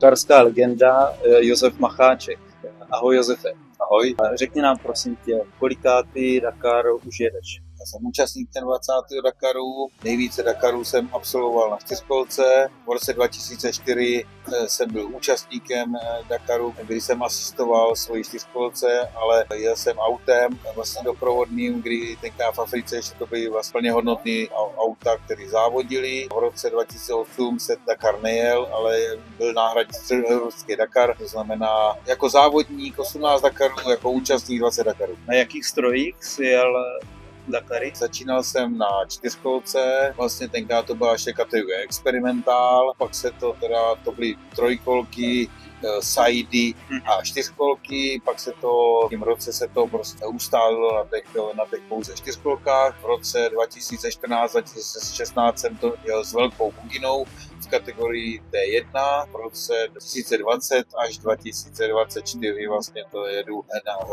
dakarská legenda Josef Macháček. Ahoj Josefe. Ahoj. Řekni nám prosím tě, kolikátý Dakar už jedeš? Já jsem účastník ten 20. Dakaru. Nejvíce Dakarů jsem absolvoval na čtyřkolce. V roce 2004 jsem byl účastníkem Dakaru, kdy jsem asistoval svoji čtyřkolce, ale jel jsem autem vlastně doprovodným, kdy tenkrát v Africe ještě to byly vlastně plně hodnotné auta, které závodili. V roce 2008 se Dakar nejel, ale byl náhradní středoevropský Dakar, to znamená jako závodník 18 Dakarů, jako účastník 20 Dakarů. Na jakých strojích jsi jel Dakary? Začínal jsem na čtyřkolce, vlastně tenkrát to byla ještě kategorie experimentál, pak to byly trojkolky, sajdy a čtyřkolky, pak v tím roce se to prostě ustálilo na těch pouze čtyřkolkách. V roce 2014-2016 jsem to jel s velkou buginou v kategorii T1, v roce 2020 až 2024 vlastně to jedu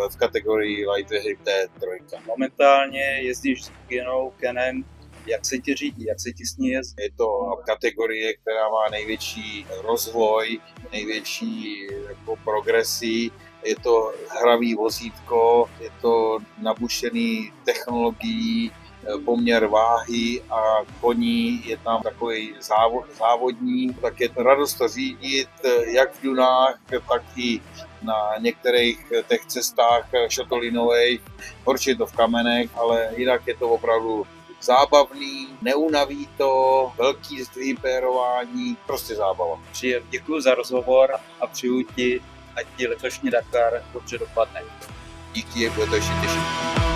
v kategorii Light Vehicle T3. Momentálně jezdíš s buginou, Kenem. Jak se ti řídí, jak se ti s ní jezdí? Je to kategorie, která má největší rozvoj, největší jako progresí. Je to hravý vozítko, je to nabušený technologií, poměr váhy a koní, je tam takový závodní, tak je to radost to řídit, jak v dunách, tak i na některých těch cestách šotolinových, horší je to v kamenech, ale jinak je to opravdu zábavný, neunaví to, velký zdvýpérování, prostě zábava. Děkuji za rozhovor a přeju ti, ať ti letošní Dakar dobře dopadne. Díky, bude to ještě těžší.